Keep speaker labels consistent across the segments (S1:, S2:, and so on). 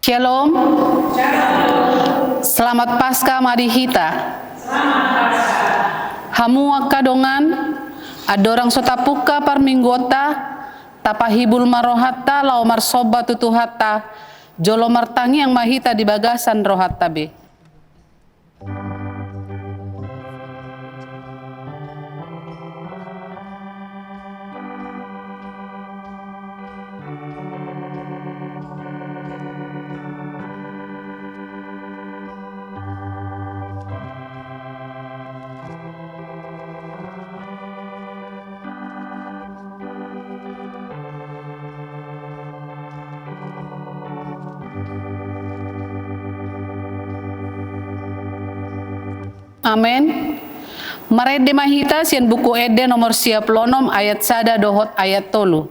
S1: Shalom. Selamat Paskah Marihita. Hamua kadongan adorang sotapuka parminggota tapahibul marohatta lau marsoba tutuhatta jolo martangi yang mahita di bagasan rohatta be. Amen. Marede mahita sian buku ede nomor 96 ayat sada dohot ayat tolu.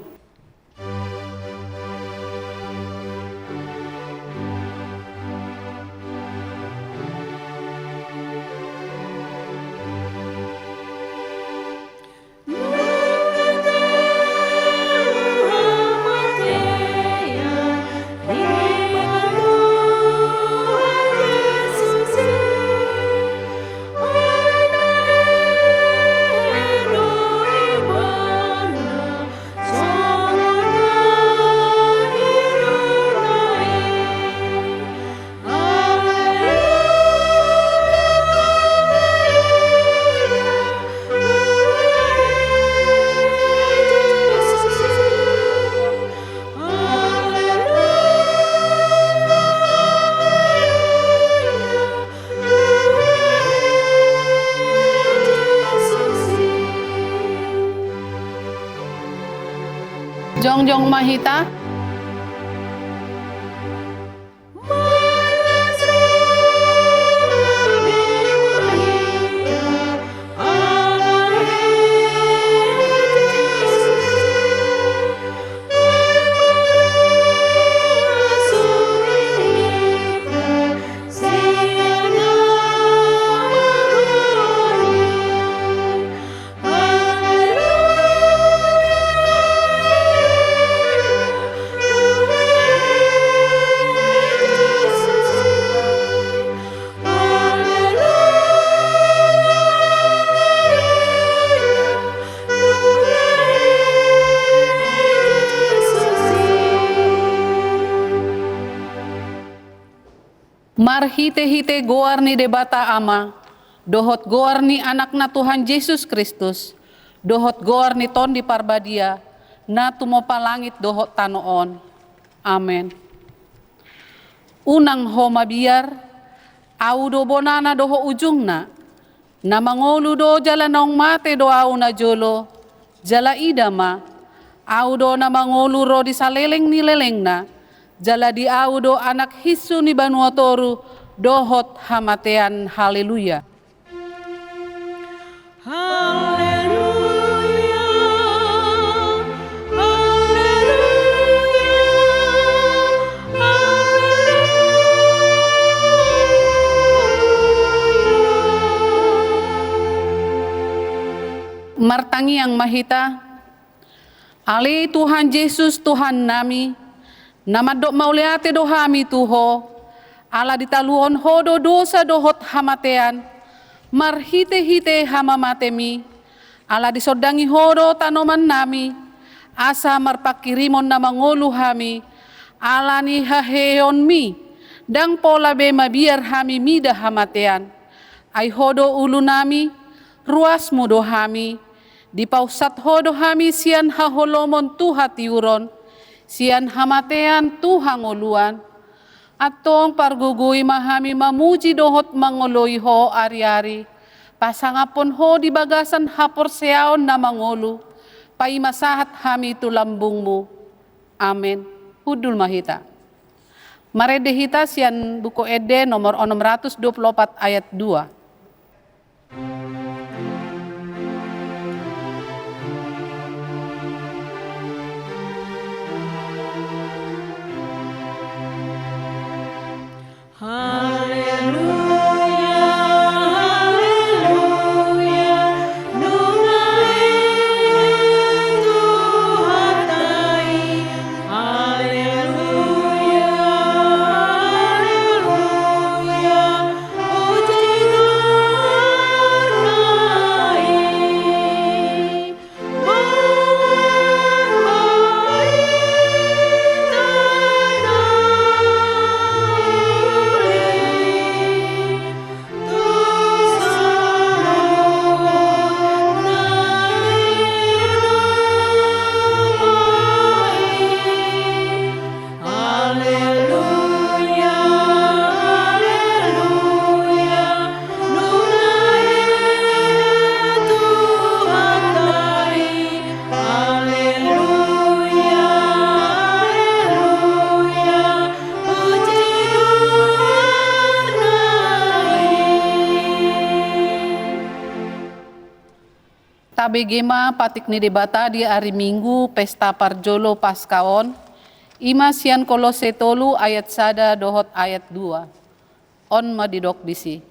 S1: Jongjong mahita. Marhite-hite goarni debata ama, dohot goarni anakna Tuhan Yesus Kristus, dohot goarni tondi parbadia, na tumopa langit dohot tanoon. Amen. Unang ho mabiar, au do bonana doho ujungna, na mangolu do jala naong mate do au na jolo, jala idama, au do na mangolu ro di saleleng ni lelengna, jala di audo anak hisu ni banuatoru dohot hamatean. Haleluya.
S2: Haleluya.
S1: Martangi yang mahita, ale Tuhan Yesus Tuhan nami, nama dok mauleate dohami tuho, ala ditaluon hodo dosa dohot hamatean, marhite-hite hamamatemi, ala disodangi hodo tanoman nami, asa marpakirimon nama ngolu hami, ala ni haheon mi, dang pola be mabiar hami mida hamatean, ai hodo ulu nami, ruas mudo hami, dipausat hodo hami sian haholomon tuhatiuron, sian hamatean Tuhan ngoluan, atong pargugui mahami mamuji dohot mangoloi ho ari-ari, pasangapon ho di bagasan hapor seaon na mangolu, paimasahat hami tulambungmu. Amen. Hudul mahita. Marede hita sian buku ede nomor 624 ayat 2.
S2: Haleluya, haleluya, nungahen Tuhan tai. Haleluya,
S1: Tabe gema patik ni debata di hari Minggu pesta parjolo Paskaon. Ima sian Kolose tolu ayat 1 dohot ayat 2. On madidok disi.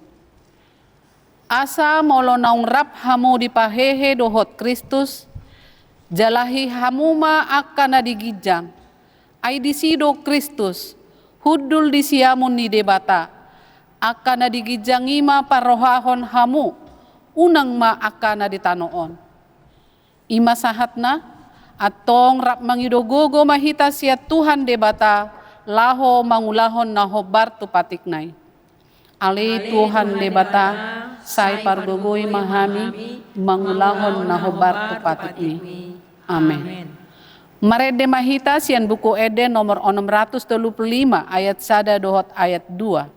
S1: Asa molo naung rap hamu dipahehe dohot Kristus. Jalahi hamuma akan digijang. Ai disido Kristus. Hudul disiamun ni debata. Akan digijang ima parohahon hamu. Unang ma akan ditanoon. Ima sahatna atong rap mangidogogo mahita siya Tuhan debata laho mangulahon na hobar tu patiknay. Ali Tuhan debata say pargogoy mahami mangulahon na hobar tu patikni. Amen. Marede mahita siyan buku Eden nomor 635 ayat 1 dohot ayat 2.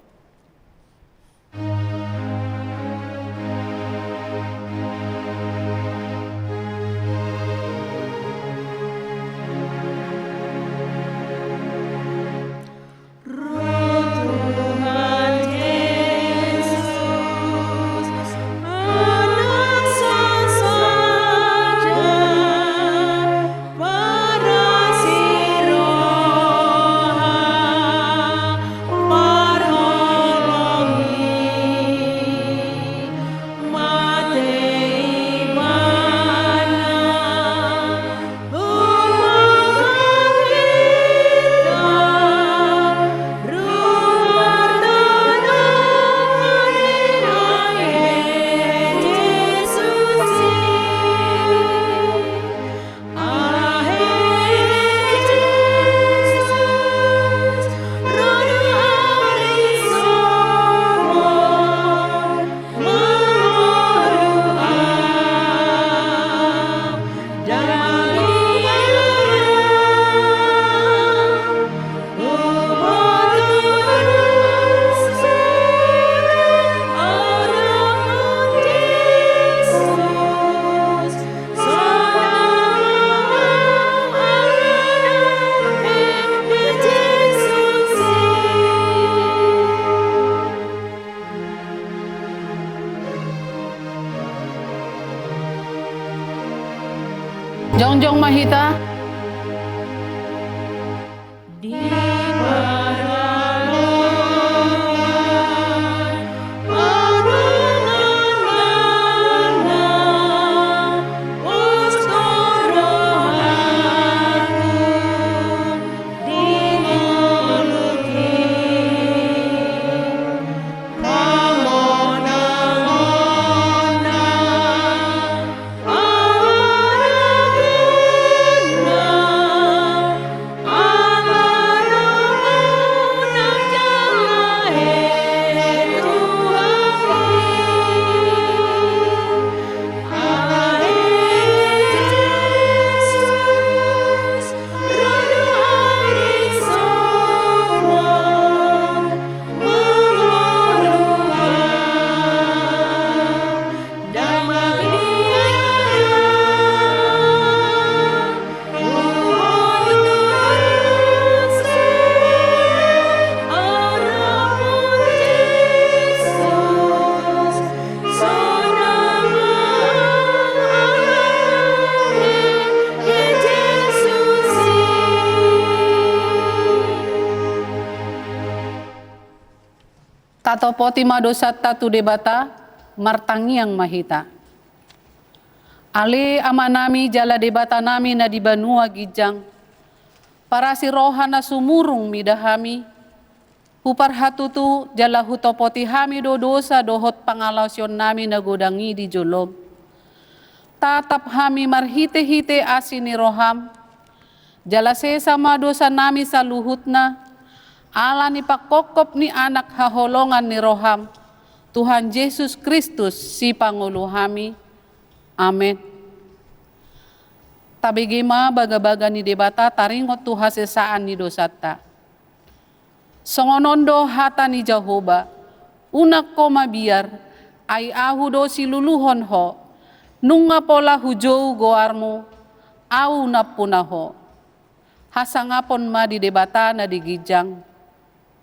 S1: Jongjong mahita. Tato poti madosat tatu debata martangiang mahita. Ale amanami jala debata nami na di banua gijang. Para si rohana sumurung midahami. Hupar hatutu jala hutopoti hami do dosa dohot pangalausion nami na godangi di jolob. Tatap hami marhite-hite asini roham. Jala sesama dosa nami sa luhutna. Ala ni pakokop ni anak haholongan ni roham, Tuhan Yesus Kristus si Pangulo hami. Amen. Tabigima baga-baga ni debata taringot tu hasesaan ni dosata. Songonondo hata ni Jehovah, unak ko mabiar, ay ahu do siluluhon ho, nunga pola hujou goarmo, au napunaho. Hasangapon ma di debata na digijang.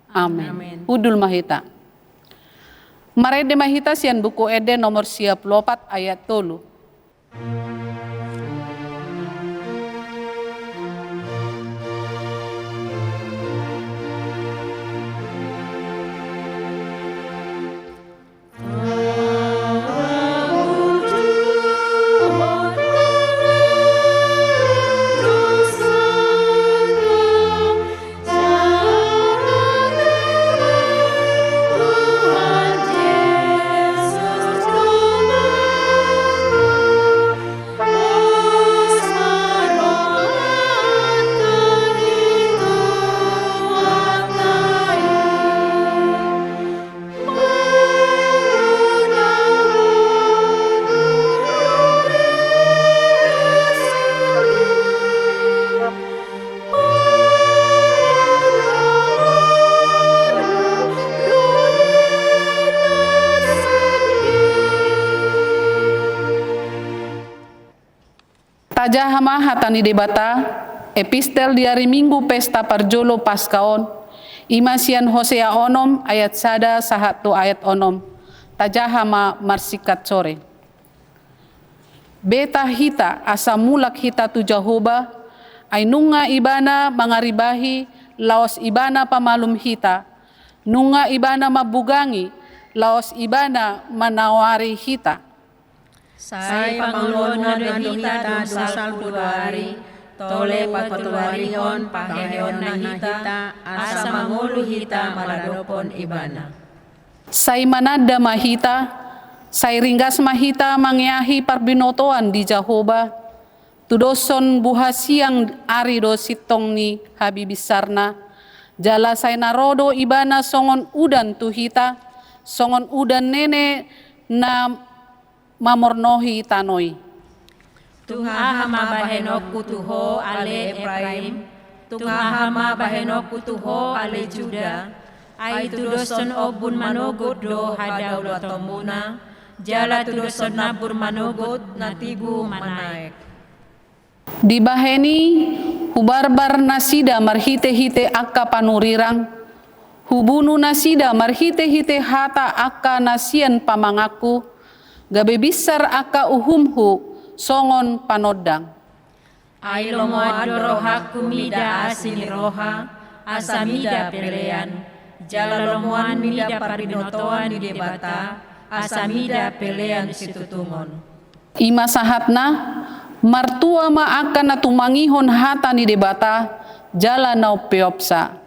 S1: Amen. Udul mahita. Marede mahita sian buku Eden nomor 24 ayat 3. Tajahama hatani debata, epistel di hari Minggu pesta parjolo Paskaon, imasian Hosea onom ayat sada sahatu ayat onom, tajahama marsikat sore. Beta hita asa mulak hita tu Jahoba, ay nunga ibana mangaribahi, laos ibana pamalum hita, nunga ibana mabugangi, laos ibana manawari hita.
S2: Sai pangulono de hita dosal puduari, tole patuarihon paheon na hita, asa mangulu hita maladopon ibana.
S1: Sai manada mahita, sai ringgas mahita mangyahi parbinotoan di Jahoba, tudoson buhasiang ari do sitong ni habibisarna, jala sai narodo ibana songon udan tuhita, songon udan nene na mamornohi tanoi.
S2: Tungahama bahenok kutuho ale Efraim, tungahama bahenok kutuho ale Juda, ay tudoson obun manogot do hadaw lotomuna, jala tudoson nabur manogot na tibu manaek.
S1: Di baheni hubarbar nasida marhite-hite akka panurirang, hubunu nasida marhite-hite hata akka nasian pamangaku, gabe bisar aka uhumhu songon panodang.
S2: Ay lomo adoroha kumida asini roha, asamida pelean, jala lomoan mida parbinotoan di debata, asamida pelean situtungon.
S1: Ima sahatna, martua ma akan natumangihon hata ni debata, jala nau peopsa.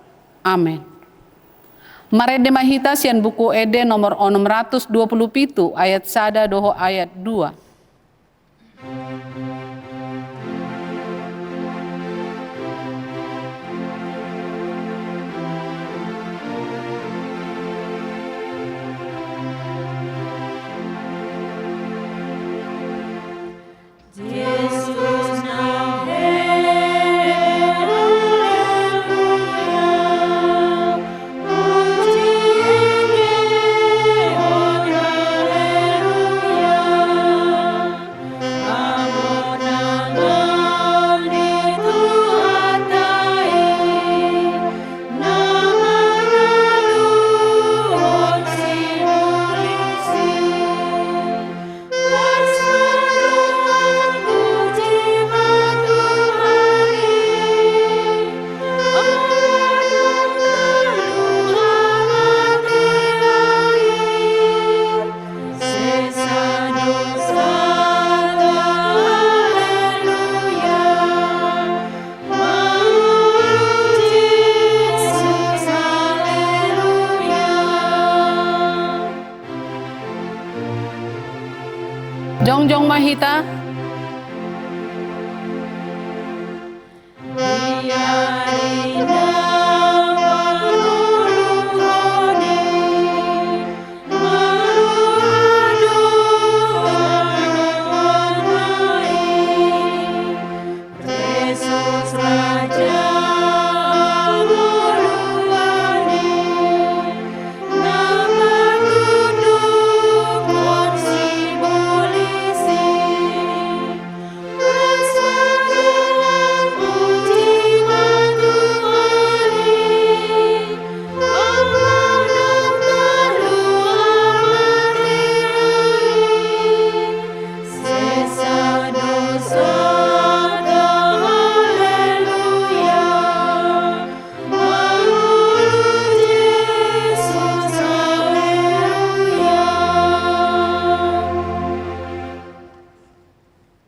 S1: Amen. Marede mahita sian buku Ede nomor 627 ayat sada doho ayat 2. Jongjong mahita.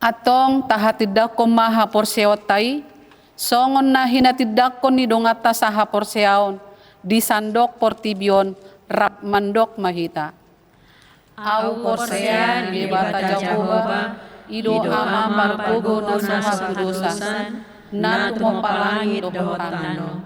S1: Atong tahatidakon maha porseotai, songon na hinatidakon ni dongata saha porseaon, di sandok portibion, rap mandok mahita. Au porsea di bata Jehovah, ido ama marpugo na saha kudosan, na tumopalangit dohotano.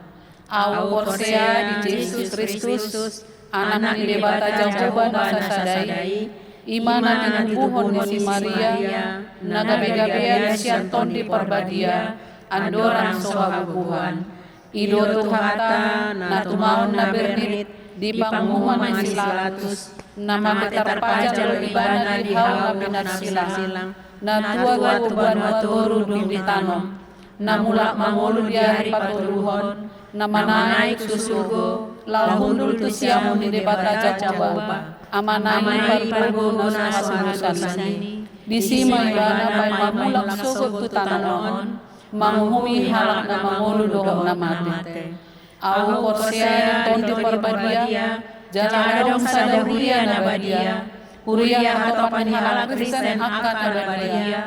S1: Au porsea di Jesus Kristus, anak di bata Jehovah na sasadai, imana tinubuhon ni si Maria, nagabi-gabian siyanton di parbadia, andorang sohabubuhan. Ido tuhata na tumaon na bernit, di pangumuman si Pilatus, na magtarpajal ibana di hawa pinagsilang, na tuwa tuban watoro dum ditanom, na mulak mangulu di hari patuluhon, na manaik susugo, lahundul tu siamun di debata Jehovah. Amanai paripargo na samusani, disima ibana pay mamulak sugot tu tananon, manghumi halak na mangulu dohong na mate. Au porsea tonti parbadia, jaladong sadahuria na badia, huria hatapan halak Kristen akan na badia,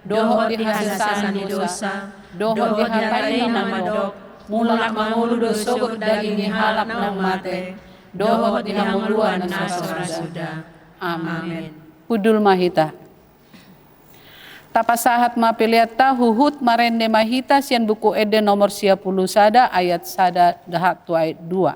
S1: dohong di hasasan ni dosa, dohong di hatai na madok, mulak mangulu do sugot daging ni halak na mate, dohot di hamuluan na surga. Amin. Kudul mahita. Tapasahat mapiliata huhut marende mahita sian buku ede nomor 10 sada ayat sada dahat tu ayat 2.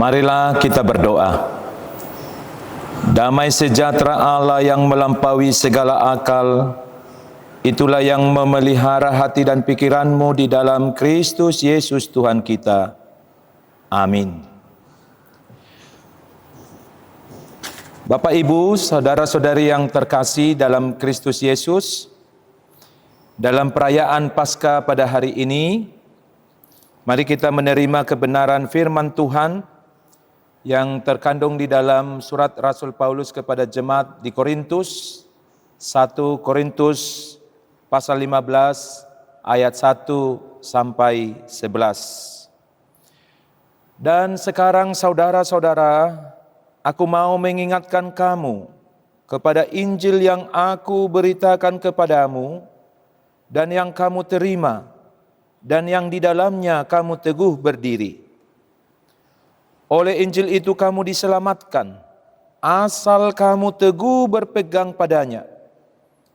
S3: Marilah kita berdoa. Damai sejahtera Allah yang melampaui segala akal, itulah yang memelihara hati dan pikiranmu di dalam Kristus Yesus Tuhan kita. Amin. Bapak, Ibu, saudara-saudari yang terkasih dalam Kristus Yesus, dalam perayaan Paskah pada hari ini, mari kita menerima kebenaran firman Tuhan yang terkandung di dalam surat Rasul Paulus kepada jemaat di Korintus, 1 Korintus pasal 15 ayat 1 sampai 11. Dan sekarang saudara-saudara, aku mau mengingatkan kamu kepada Injil yang aku beritakan kepadamu dan yang kamu terima dan yang di dalamnya kamu teguh berdiri. Oleh Injil itu kamu diselamatkan asal kamu teguh berpegang padanya,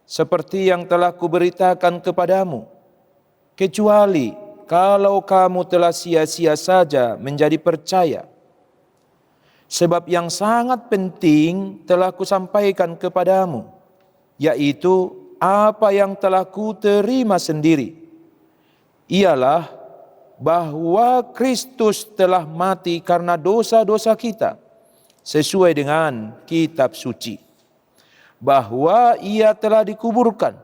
S3: seperti yang telah kuberitakan kepadamu, kecuali kalau kamu telah sia-sia saja menjadi percaya. Sebab yang sangat penting telah kusampaikan kepadamu, yaitu apa yang telah kuterima sendiri, ialah bahwa Kristus telah mati karena dosa-dosa kita, sesuai dengan kitab suci, bahwa ia telah dikuburkan,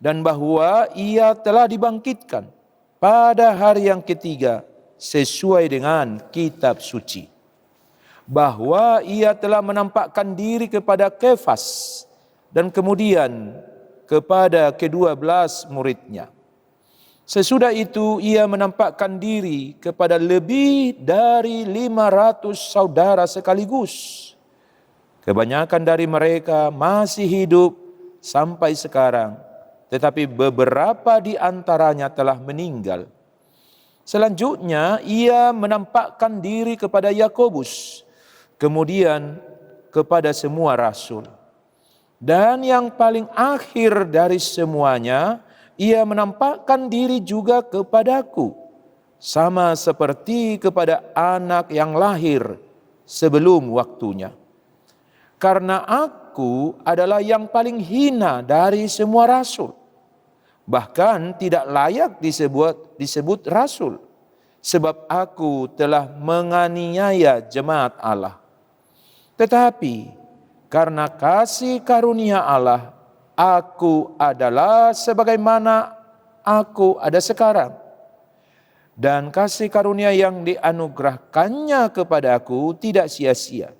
S3: dan bahwa ia telah dibangkitkan pada hari yang ketiga, sesuai dengan kitab suci, bahwa ia telah menampakkan diri kepada Kefas dan kemudian kepada ke-12 muridnya. Sesudah itu ia menampakkan diri kepada lebih dari 500 saudara sekaligus. Kebanyakan dari mereka masih hidup sampai sekarang, tetapi beberapa di antaranya telah meninggal. Selanjutnya ia menampakkan diri kepada Yakobus, kemudian kepada semua rasul. Dan yang paling akhir dari semuanya, ia menampakkan diri juga kepadaku, sama seperti kepada anak yang lahir sebelum waktunya. Karena aku adalah yang paling hina dari semua rasul, bahkan tidak layak disebut rasul, sebab aku telah menganiaya jemaat Allah. Tetapi karena kasih karunia Allah, aku adalah sebagaimana aku ada sekarang. Dan kasih karunia yang dianugerahkannya kepadaku tidak sia-sia.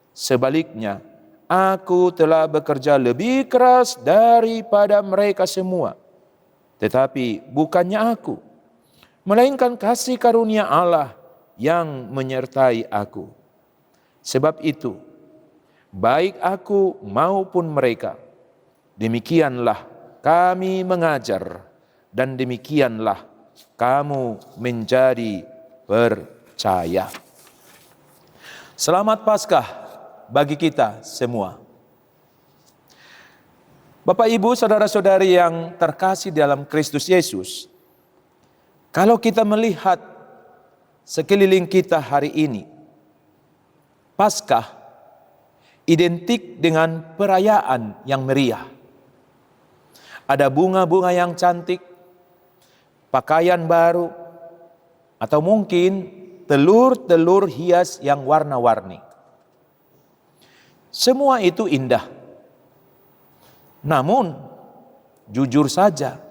S3: Sebaliknya, aku telah bekerja lebih keras daripada mereka semua. Tetapi bukannya aku, melainkan kasih karunia Allah yang menyertai aku. Sebab itu, baik aku maupun mereka, demikianlah kami mengajar, dan demikianlah kamu menjadi percaya. Selamat Paskah bagi kita semua. Bapak, Ibu, saudara-saudari yang terkasih dalam Kristus Yesus, kalau kita melihat sekeliling kita hari ini, Paskah identik dengan perayaan yang meriah. Ada bunga-bunga yang cantik, pakaian baru, atau mungkin telur-telur hias yang warna-warni. Semua itu indah. Namun, jujur saja,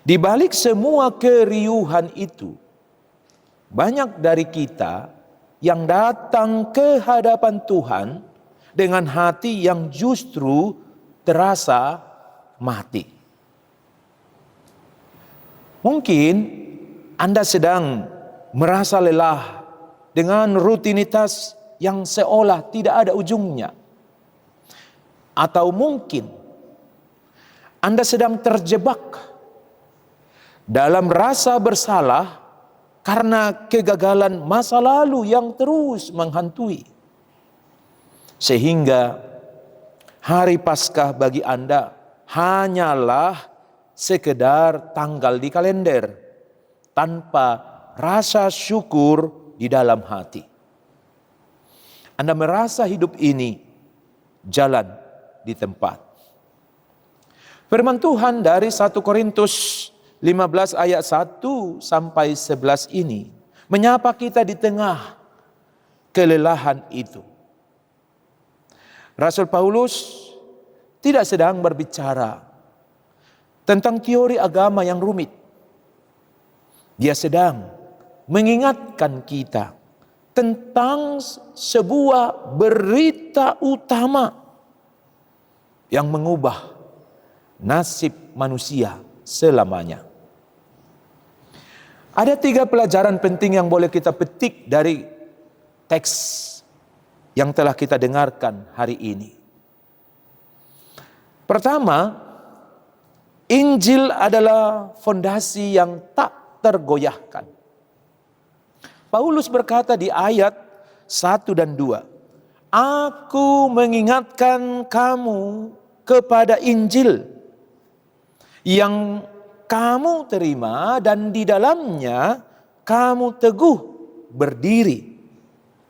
S3: di balik semua keriuhan itu, banyak dari kita yang datang ke hadapan Tuhan dengan hati yang justru terasa mati. Mungkin Anda sedang merasa lelah dengan rutinitas yang seolah tidak ada ujungnya. Atau mungkin Anda sedang terjebak dalam rasa bersalah karena kegagalan masa lalu yang terus menghantui. Sehingga hari Paskah bagi Anda hanyalah sekedar tanggal di kalender, tanpa rasa syukur di dalam hati. Anda merasa hidup ini jalan di tempat. Firman Tuhan dari 1 Korintus 15 ayat 1 sampai 11 ini menyapa kita di tengah kelelahan itu. Rasul Paulus tidak sedang berbicara tentang teori agama yang rumit. Dia sedang mengingatkan kita tentang sebuah berita utama yang mengubah nasib manusia selamanya. Ada 3 pelajaran penting yang boleh kita petik dari teks yang telah kita dengarkan hari ini. Pertama, Injil adalah fondasi yang tak tergoyahkan. Paulus berkata di ayat 1 dan 2, Aku mengingatkan kamu kepada Injil yang kamu terima dan di dalamnya kamu teguh berdiri.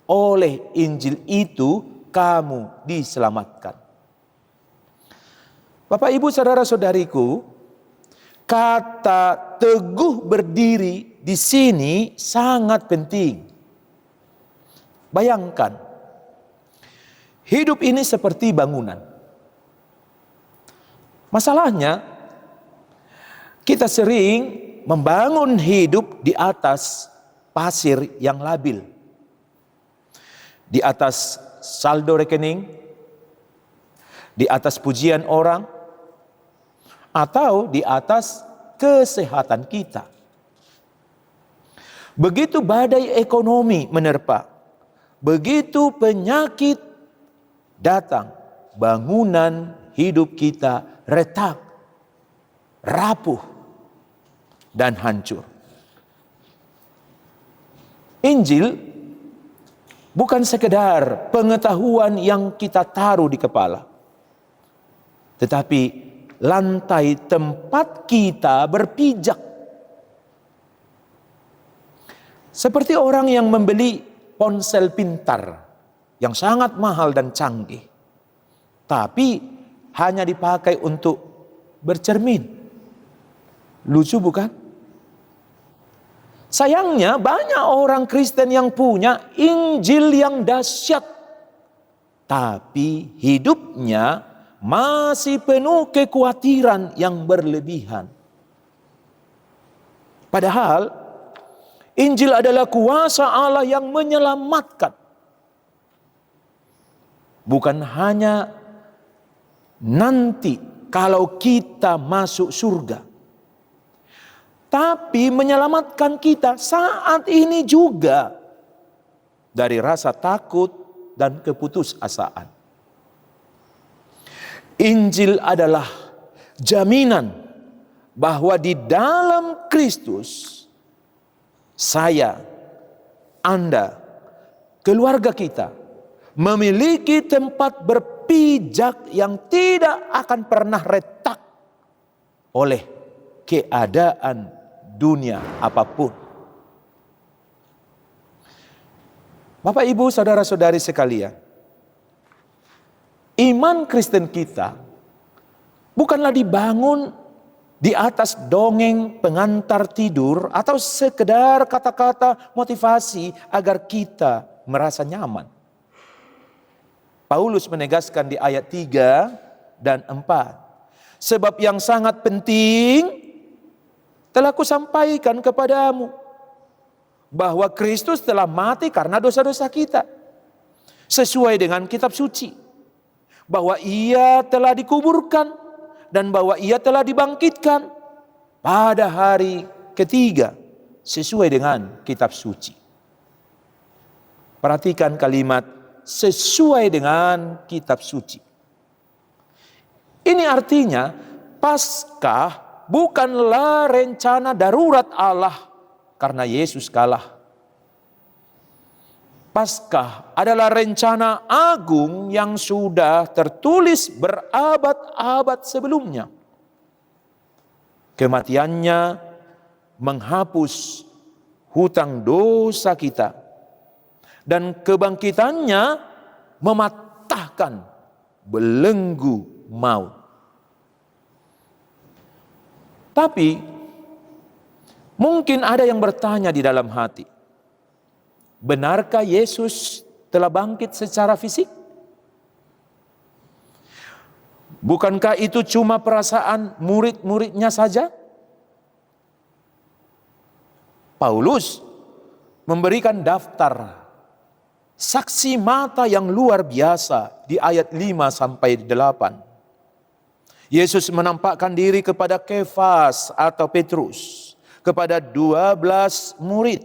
S3: Oleh Injil itu kamu diselamatkan. Bapak, Ibu, saudara-saudariku, kata teguh berdiri di sini sangat penting. Bayangkan, hidup ini seperti bangunan. Masalahnya, kita sering membangun hidup di atas pasir yang labil, di atas saldo rekening, di atas pujian orang, atau di atas kesehatan kita. Begitu badai ekonomi menerpa, begitu penyakit datang, bangunan hidup kita retak, rapuh, dan hancur. Injil bukan sekedar pengetahuan yang kita taruh di kepala, tetapi lantai tempat kita berpijak. Seperti orang yang membeli ponsel pintar yang sangat mahal dan canggih, tapi hanya dipakai untuk bercermin. Lucu bukan? Sayangnya banyak orang Kristen yang punya Injil yang dahsyat, tapi hidupnya masih penuh kekhawatiran yang berlebihan. Padahal Injil adalah kuasa Allah yang menyelamatkan. Bukan hanya nanti kalau kita masuk surga, tapi menyelamatkan kita saat ini juga dari rasa takut dan keputusasaan. Injil adalah jaminan bahwa di dalam Kristus saya, Anda, keluarga kita memiliki tempat berpijak yang tidak akan pernah retak oleh keadaan dunia apapun. Bapak, Ibu, saudara-saudari sekalian, iman Kristen kita bukanlah dibangun di atas dongeng pengantar tidur atau sekedar kata-kata motivasi agar kita merasa nyaman. Paulus menegaskan di ayat 3 dan 4, sebab yang sangat penting telah kusampaikan kepadamu, bahwa Kristus telah mati karena dosa-dosa kita, sesuai dengan kitab suci, bahwa ia telah dikuburkan, dan bahwa ia telah dibangkitkan pada hari ketiga, sesuai dengan kitab suci. Perhatikan kalimat sesuai dengan kitab suci. Ini artinya Paskah bukanlah rencana darurat Allah karena Yesus kalah. Paskah adalah rencana agung yang sudah tertulis berabad-abad sebelumnya. Kematiannya menghapus hutang dosa kita, dan kebangkitannya mematahkan belenggu maut. Tapi mungkin ada yang bertanya di dalam hati, benarkah Yesus telah bangkit secara fisik? Bukankah itu cuma perasaan murid-muridnya saja? Paulus memberikan daftar saksi mata yang luar biasa di ayat 5 sampai 8. Yesus menampakkan diri kepada Kefas atau Petrus, kepada 12 murid,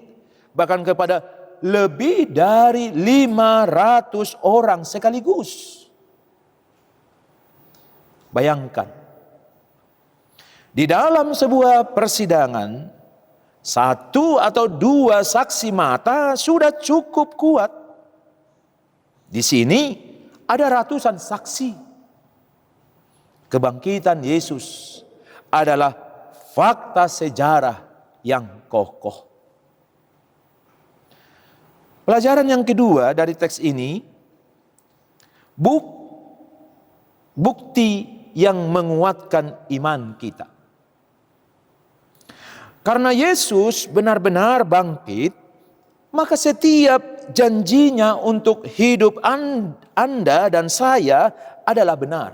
S3: bahkan kepada lebih dari 500 orang sekaligus. Bayangkan, di dalam sebuah persidangan, 1 atau 2 saksi mata sudah cukup kuat. Di sini ada ratusan saksi. Kebangkitan Yesus adalah fakta sejarah yang kokoh. Pelajaran yang kedua dari teks ini, bukti yang menguatkan iman kita. Karena Yesus benar-benar bangkit, maka setiap janjinya untuk hidup Anda dan saya adalah benar.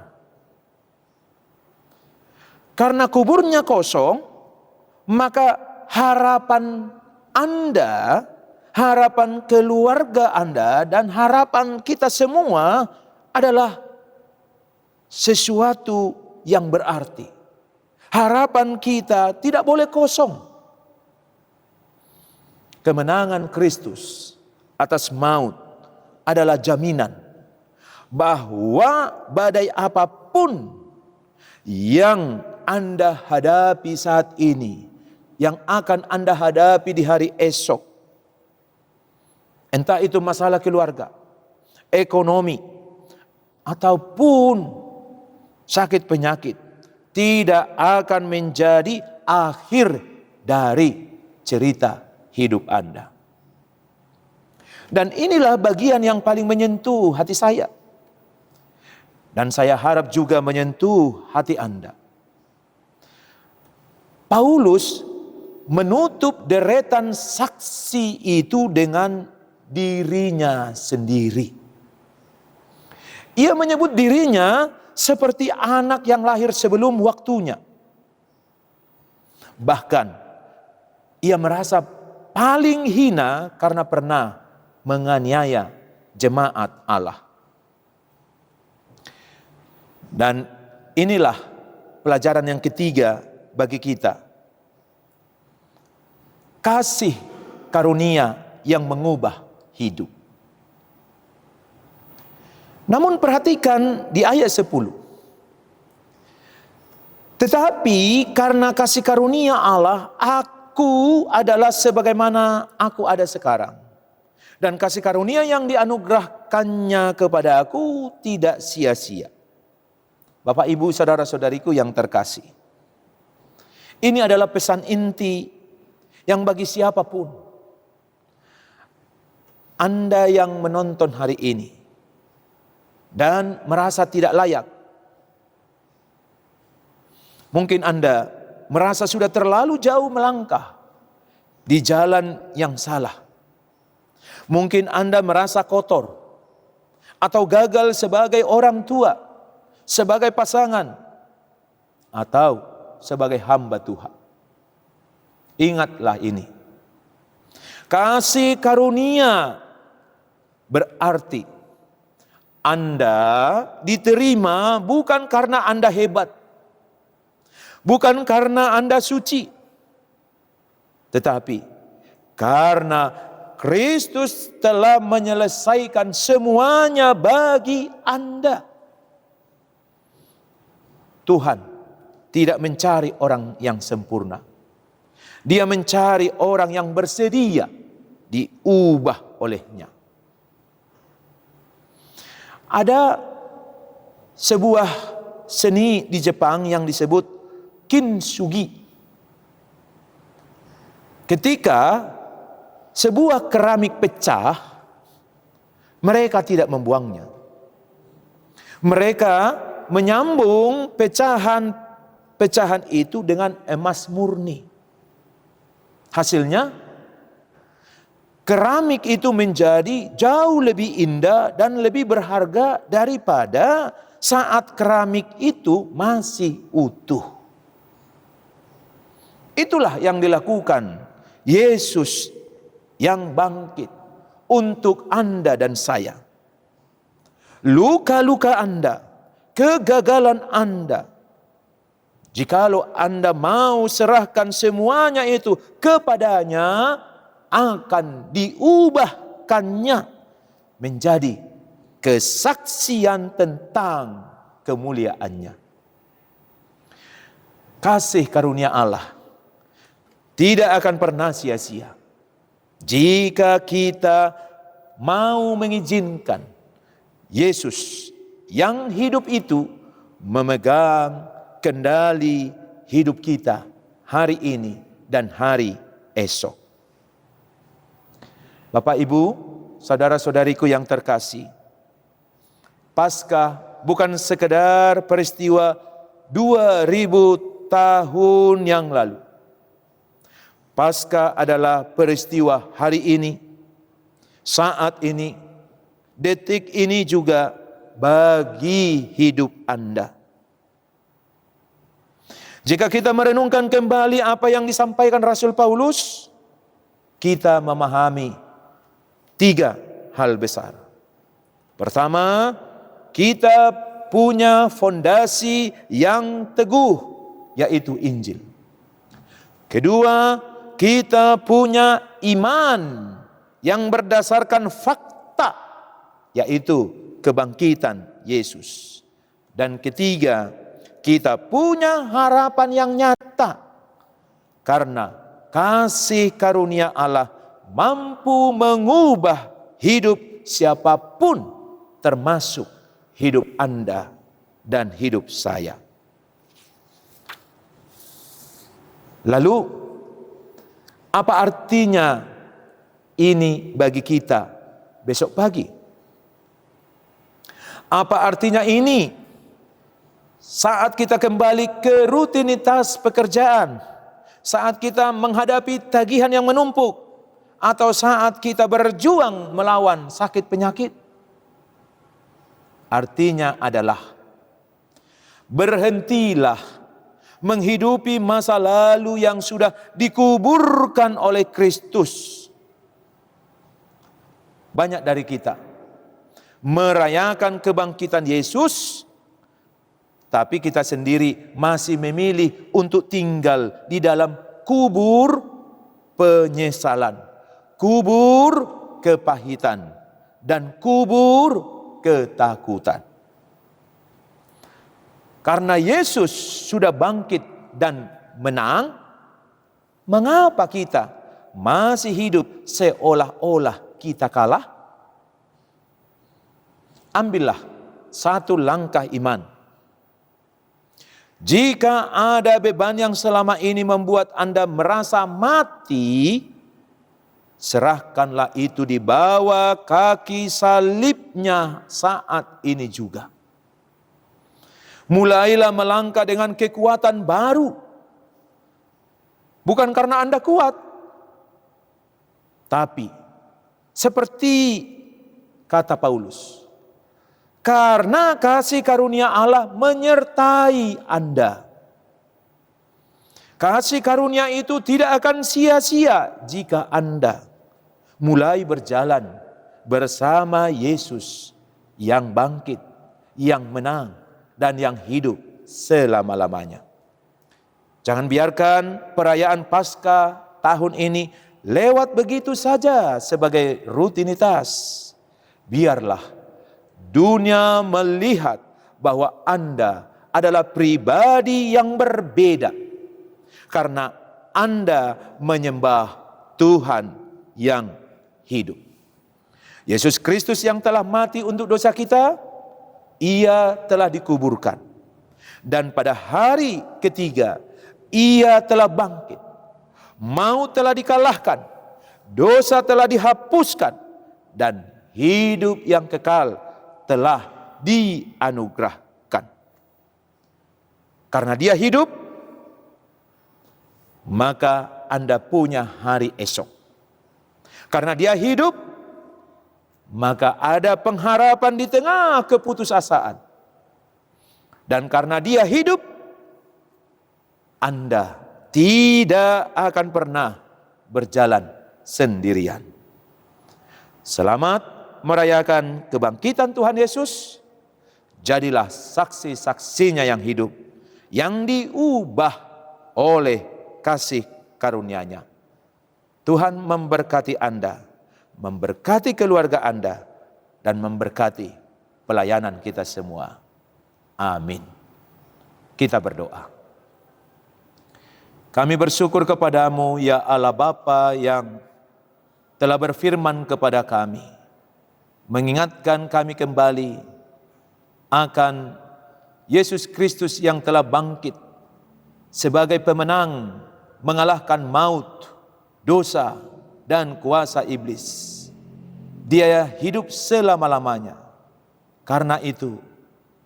S3: Karena kuburnya kosong, maka harapan Anda, harapan keluarga Anda, dan harapan kita semua adalah sesuatu yang berarti. Harapan kita tidak boleh kosong. Kemenangan Kristus atas maut adalah jaminan bahwa badai apapun yang Anda hadapi saat ini, yang akan Anda hadapi di hari esok, entah itu masalah keluarga, ekonomi, ataupun sakit penyakit, tidak akan menjadi akhir dari cerita hidup Anda. Dan inilah bagian yang paling menyentuh hati saya. Dan saya harap juga menyentuh hati Anda. Paulus menutup deretan saksi itu dengan dirinya sendiri. Ia menyebut dirinya seperti anak yang lahir sebelum waktunya. Bahkan ia merasa paling hina karena pernah menganiaya jemaat Allah. Dan inilah pelajaran yang ketiga bagi kita. Kasih karunia yang mengubah hidup. Namun perhatikan di ayat 10. Tetapi karena kasih karunia Allah, aku adalah sebagaimana aku ada sekarang. Dan kasih karunia yang dianugerahkannya kepada aku tidak sia-sia. Bapak, Ibu, saudara-saudariku yang terkasih. Ini adalah pesan inti yang bagi siapapun. Anda yang menonton hari ini dan merasa tidak layak. Mungkin Anda merasa sudah terlalu jauh melangkah di jalan yang salah. Mungkin Anda merasa kotor atau gagal sebagai orang tua, sebagai pasangan, atau sebagai hamba Tuhan. Ingatlah ini. Kasih karunia berarti Anda diterima bukan karena Anda hebat, bukan karena Anda suci, tetapi karena Kristus telah menyelesaikan semuanya bagi Anda. Tuhan tidak mencari orang yang sempurna. Dia mencari orang yang bersedia diubah olehnya. Ada sebuah seni di Jepang yang disebut kintsugi. Ketika sebuah keramik pecah, mereka tidak membuangnya. Mereka menyambung pecahan itu dengan emas murni. Hasilnya, keramik itu menjadi jauh lebih indah dan lebih berharga daripada saat keramik itu masih utuh. Itulah yang dilakukan Yesus yang bangkit untuk Anda dan saya. Luka-luka Anda, kegagalan Anda, jikalau Anda mau serahkan semuanya itu kepadanya, akan diubahkannya menjadi kesaksian tentang kemuliaannya. Kasih karunia Allah tidak akan pernah sia-sia jika kita mau mengizinkan Yesus yang hidup itu memegang kendali hidup kita hari ini dan hari esok. Bapak, Ibu, saudara-saudariku yang terkasih, Paskah bukan sekedar peristiwa 2000 tahun yang lalu. Paskah adalah peristiwa hari ini, saat ini, detik ini juga bagi hidup Anda. Jika kita merenungkan kembali apa yang disampaikan Rasul Paulus, kita memahami 3 hal besar. Pertama, kita punya fondasi yang teguh, yaitu Injil. Kedua, kita punya iman yang berdasarkan fakta, yaitu kebangkitan Yesus. Dan ketiga, kita punya harapan yang nyata, karena kasih karunia Allah mampu mengubah hidup siapapun, termasuk hidup Anda dan hidup saya. Lalu, apa artinya ini bagi kita besok pagi? Apa artinya ini saat kita kembali ke rutinitas pekerjaan, saat kita menghadapi tagihan yang menumpuk, atau saat kita berjuang melawan sakit penyakit? Artinya adalah berhentilah menghidupi masa lalu yang sudah dikuburkan oleh Kristus. Banyak dari kita merayakan kebangkitan Yesus, tapi kita sendiri masih memilih untuk tinggal di dalam kubur penyesalan, kubur kepahitan, dan kubur ketakutan. Karena Yesus sudah bangkit dan menang, mengapa kita masih hidup seolah-olah kita kalah? Ambillah satu langkah iman. Jika ada beban yang selama ini membuat Anda merasa mati, serahkanlah itu di bawah kaki salibnya saat ini juga. Mulailah melangkah dengan kekuatan baru. Bukan karena Anda kuat, tapi seperti kata Paulus, karena kasih karunia Allah menyertai Anda. Kasih karunia itu tidak akan sia-sia jika Anda mulai berjalan bersama Yesus yang bangkit, yang menang, dan yang hidup selama-lamanya. Jangan biarkan perayaan Paskah tahun ini lewat begitu saja sebagai rutinitas. Biarlah dunia melihat bahwa Anda adalah pribadi yang berbeda, karena Anda menyembah Tuhan yang hidup. Yesus Kristus yang telah mati untuk dosa kita, Ia telah dikuburkan. Dan pada hari ketiga, Ia telah bangkit. Maut telah dikalahkan, dosa telah dihapuskan, dan hidup yang kekal telah dianugerahkan. Karena Dia hidup, maka Anda punya hari esok. Karena Dia hidup, maka ada pengharapan di tengah keputusasaan. Dan karena Dia hidup, Anda tidak akan pernah berjalan sendirian. Selamat merayakan kebangkitan Tuhan Yesus. Jadilah saksi-saksinya yang hidup, yang diubah oleh kasih karunia-Nya. Tuhan memberkati Anda, memberkati keluarga Anda, dan memberkati pelayanan kita semua. Amin. Kita berdoa. Kami bersyukur kepadamu, ya Allah Bapa yang telah berfirman kepada kami mengingatkan kami kembali akan Yesus Kristus yang telah bangkit sebagai pemenang mengalahkan maut, dosa, dan kuasa iblis. Dia hidup selama-lamanya. Karena itu,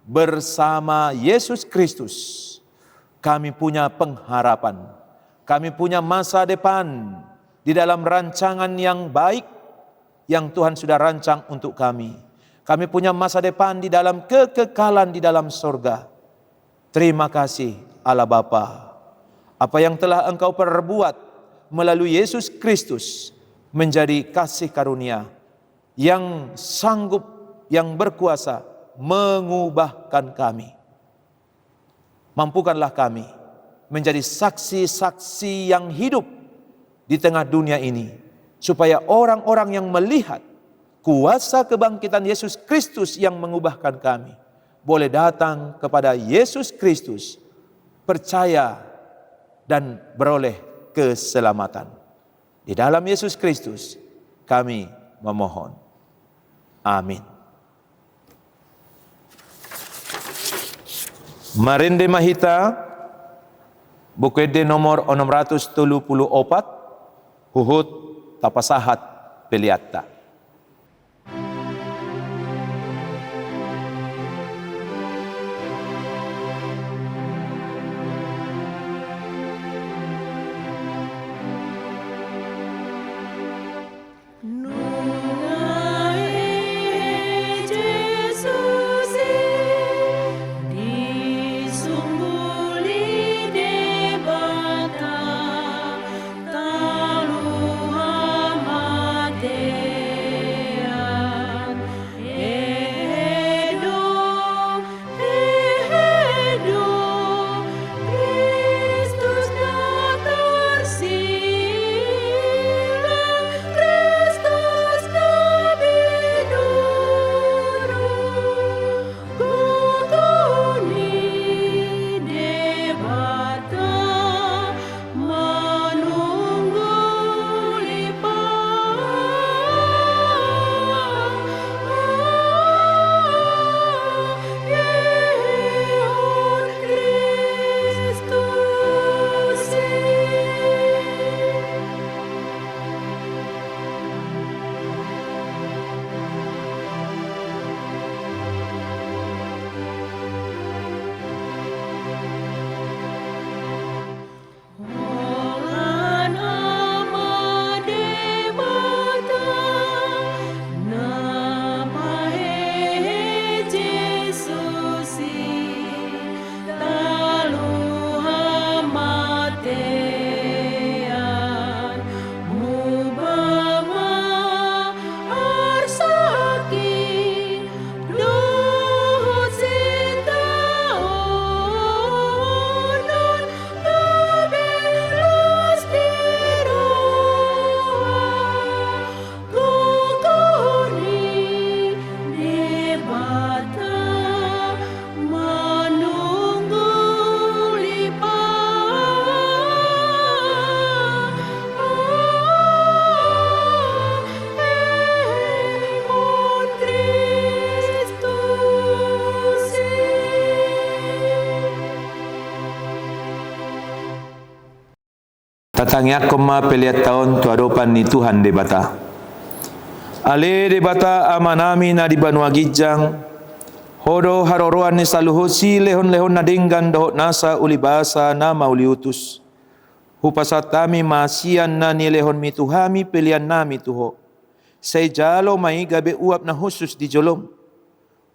S3: bersama Yesus Kristus, kami punya pengharapan. Kami punya masa depan di dalam rancangan yang baik yang Tuhan sudah rancang untuk kami. Kami punya masa depan di dalam kekekalan di dalam surga. Terima kasih Allah Bapa. Apa yang telah Engkau perbuat melalui Yesus Kristus menjadi kasih karunia yang sanggup, yang berkuasa mengubahkan kami. Mampukanlah kami menjadi saksi-saksi yang hidup di tengah dunia ini, supaya orang-orang yang melihat kuasa kebangkitan Yesus Kristus yang mengubahkan kami boleh datang kepada Yesus Kristus, percaya dan beroleh keselamatan. Di dalam Yesus Kristus kami memohon. Amin. Marinde Mahita Bukede nomor 634 Huhut Tapasahat Peliata. Tatangnya koma peliat tahun tuadopan ni Tuhan de bata. Ale de bata amanami na di Banua Gijang. Hodo haroroan ni saluhosi lehon-lehon na dinggan dohot nasa ulibasa na mauliutus. Hupasatami masian na ni lehon mi tuhami pelian nami tuho. Say jalo may gabi uap na husus di jolom.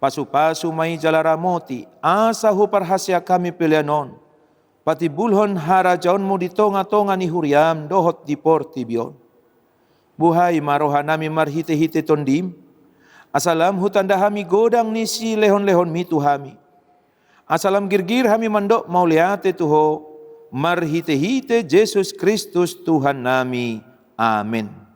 S3: Pasu-pasu may jalaramoti asa huparhasya kami pelianon. Pati bulhon harajaon mo di tonga-tonga ni huriam dohot di portibion. Buhay maroha nami marhite-hite tondim. Asalam hutanda hami godang ni si lehon-lehon mi tuhami. Asalam girgir hami mandok mauliate tuho. Marhite-hite Jesus Kristus Tuhan nami. Amin.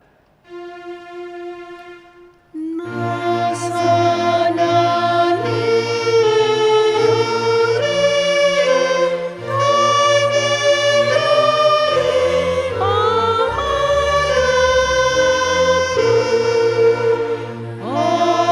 S2: Oh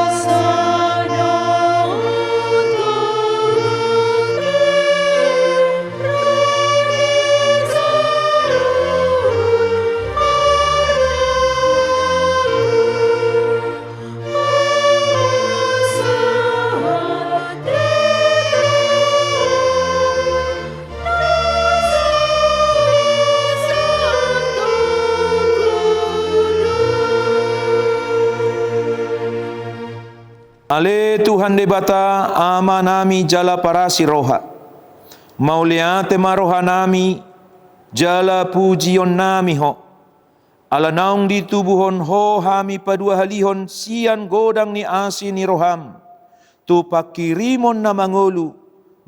S3: Ale Tuhan debata ama nami jala parasi roha. Mauliate maroha nami jala pujion nami ho. Ala naung di tubuhon ho hami padua halihon sian godang ni asi ni roham. Tu pakirimon na mangolu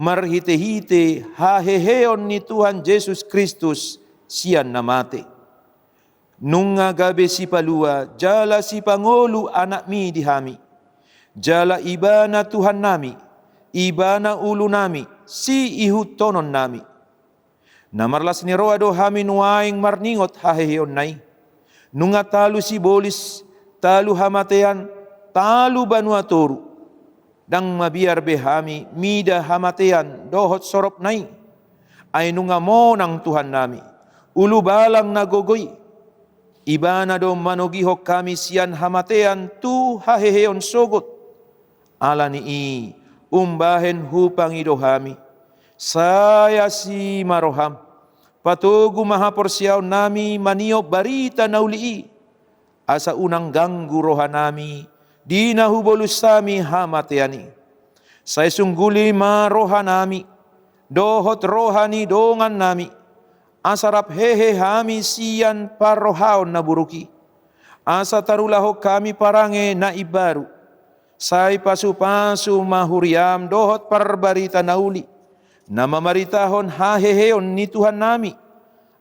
S3: marhite-hite haheheon ni Tuhan Yesus Kristus sian namate. Nunga gabe si palua jala si pangolu anak mi dihami. Jala ibana Tuhan nami, ibana ulu nami, si ihut tonon nami. Namarlas ni roa do hami nuaing marningot haheheon nai. Nunga talu si bolis, talu hamatean, talu banua toru. Dang mabiar behami, mida hamatean, dohot sorop nai. Ay nunga monang Tuhan nami, ulu balang nagogoy. Ibana do manogihok kami sian hamatean, tu haheheon sogot. Ala ni umbahen hupang idohami. Saya si maroham. Patugu mahaporsiaw nami maniop barita naulii. Asa unang ganggu roha nami. Di nahubolus sami hamateani. Saya sungguli maroha nami. Dohot rohani dongan nami. Asarap hehe hami sian parohaon na buruki. Asa tarulahok kami parange na ibaru. Say pasu-pasu mahuriam dohot parbarita nauli. Na mamaritahon haheheon ni Tuhan nami.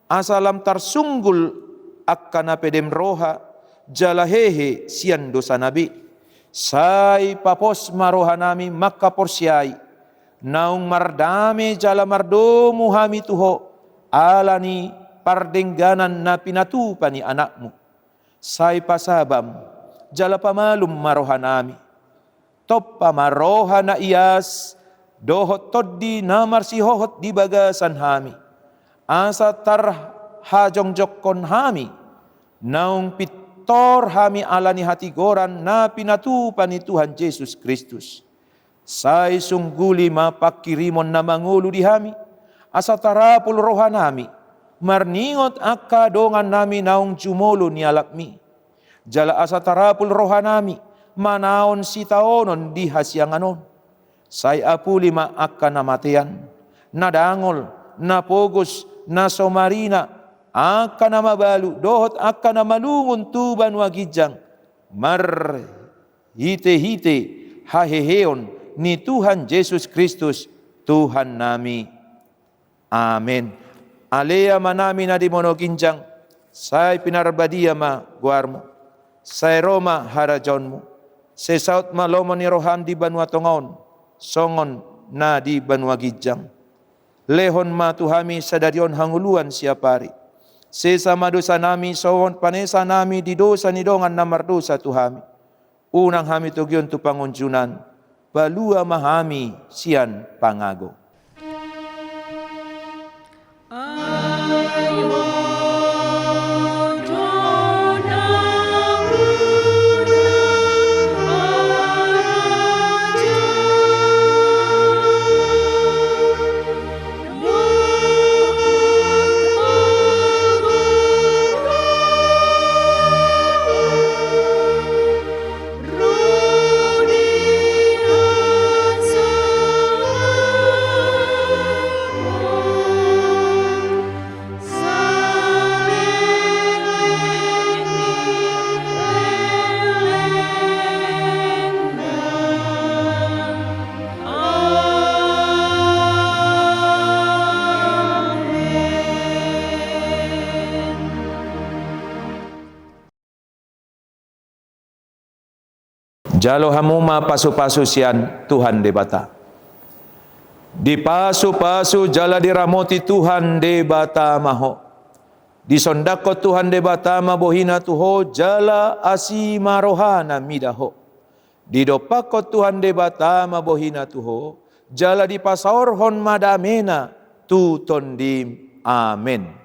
S3: Asalam tarsunggul akkana pedem roha jalahehe sian dosa nabi. Say papos maroha nami makaporsiay. Naung mardame jala mardomu hami tuho. Alani pardengganan na pinatupani anakmu. Say pasabam jala pamalum maroha nami. Top pamaroha na iyas, dohot toddi namar si hohot di bagasan hami. Asa tarhajongjokon hami, naung pitor hami alani hati goran na pinatupan ni Tuhan Yesus Kristus. Say sungguli mapakirimon na mangulu di hami, asa tarapul roha nami, marningot akka dongan nami naung jumolo ni alakmi. Jala asa tarapul roha nami, manaon si taonon di hasyanganon. Say apuli maakka namatian, nadangol, napogos, nasomarina, akka namabalu, dohot akka namalungon tuban wagijang, mar hite-hite haheheon ni Tuhan Yesus Kristus, Tuhan nami. Amen. Alea manami na di monoginjang, say pinarbadia ma guarmo, say Roma harajonmu. Se saut malomo ni roham di banua tongaon, songon na di banua gijang. Lehon ma tuhami sadarion hanguluan siapari. Se sama dosa nami sawon panesa nami di dosa ni dongan na mardosa tuhami. Unang hami tugyon tu pangunjunan, balua mahami sian pangago. Jalo hamuma pasu-pasu sian Tuhan debata. Di pasu-pasu jala diramoti Tuhan debata maho. Di sondako Tuhan debata mabohina tuho jala asima rohana midaho. Di dopako Tuhan debata mabohina tuho jala di pasaorhon madamena tu tondim. Amen.